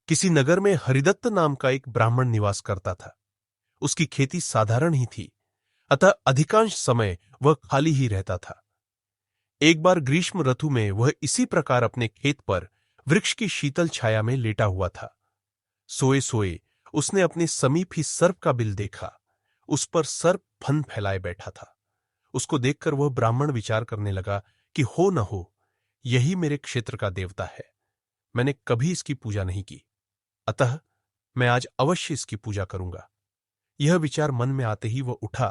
किसी नगर में हरिदत्त नाम का एक ब्राह्मण निवास करता था। उसकी खेती साधारण ही थी, अतः अधिकांश समय वह खाली ही रहता था। एक बार ग्रीष्म ऋतु में वह इसी प्रकार अपने खेत पर वृक्ष की शीतल छाया में लेटा हुआ था। सोए सोए उसने अपने समीप ही सर्प का बिल देखा। उस पर सर्प फन फैलाए बैठा था। उसको देखकर वह ब्राह्मण विचार करने लगा कि हो न हो यही मेरे क्षेत्र का देवता है। मैंने कभी इसकी पूजा नहीं की, अतः मैं आज अवश्य इसकी पूजा करूंगा। यह विचार मन में आते ही वह उठा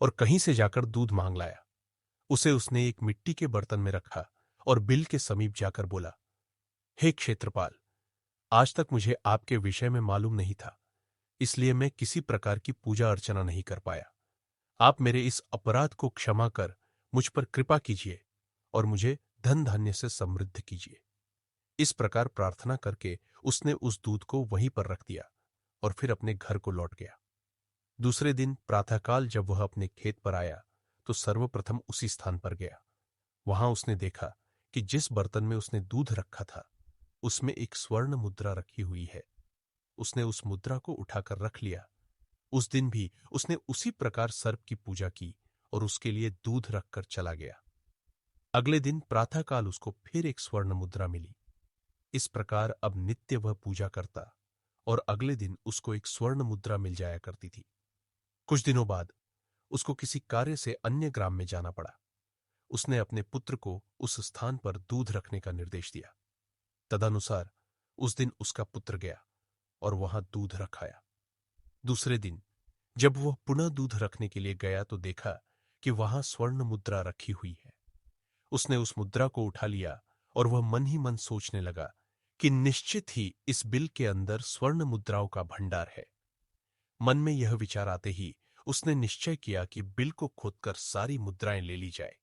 और कहीं से जाकर दूध मांग लाया। उसे उसने एक मिट्टी के बर्तन में रखा और बिल के समीप जाकर बोला, हे क्षेत्रपाल, आज तक मुझे आपके विषय में मालूम नहीं था, इसलिए मैं किसी प्रकार की पूजा अर्चना नहीं कर पाया। आप मेरे इस अपराध को क्षमा कर मुझ पर कृपा कीजिए और मुझे धन धान्य से समृद्ध कीजिए। इस प्रकार प्रार्थना करके उसने उस दूध को वहीं पर रख दिया और फिर अपने घर को लौट गया। दूसरे दिन प्रातःकाल जब वह अपने खेत पर आया तो सर्वप्रथम उसी स्थान पर गया। वहां उसने देखा कि जिस बर्तन में उसने दूध रखा था उसमें एक स्वर्ण मुद्रा रखी हुई है। उसने उस मुद्रा को उठाकर रख लिया। उस दिन भी उसने उसी प्रकार सर्प की पूजा की और उसके लिए दूध रखकर चला गया। अगले दिन प्रातःकाल उसको फिर एक स्वर्ण मुद्रा मिली। इस प्रकार अब नित्य वह पूजा करता और अगले दिन उसको एक स्वर्ण मुद्रा मिल जाया करती थी। कुछ दिनों बाद उसको किसी कार्य से अन्य ग्राम में जाना पड़ा। उसने अपने पुत्र को उस स्थान पर दूध रखने का निर्देश दिया। तदनुसार उस दिन उसका पुत्र गया और वहां दूध रखाया। दूसरे दिन जब वह पुनः दूध रखने के लिए गया तो देखा कि वहां स्वर्ण मुद्रा रखी हुई है। उसने उस मुद्रा को उठा लिया और वह मन ही मन सोचने लगा कि निश्चित ही इस बिल के अंदर स्वर्ण मुद्राओं का भंडार है। मन में यह विचार आते ही उसने निश्चय किया कि बिल को खोदकर सारी मुद्राएं ले ली जाए।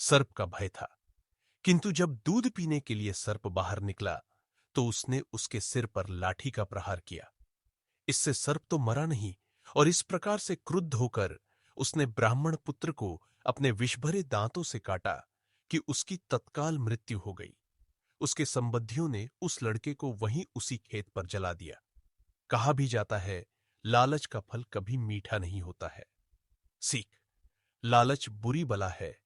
सर्प का भय था, किंतु जब दूध पीने के लिए सर्प बाहर निकला तो उसने उसके सिर पर लाठी का प्रहार किया। इससे सर्प तो मरा नहीं और इस प्रकार से क्रुद्ध होकर उसने ब्राह्मण पुत्र को अपने विषभरे दांतों से काटा कि उसकी तत्काल मृत्यु हो गई। उसके संबंधियों ने उस लड़के को वहीं उसी खेत पर जला दिया। कहा भी जाता है, लालच का फल कभी मीठा नहीं होता है। सीख, लालच बुरी बला है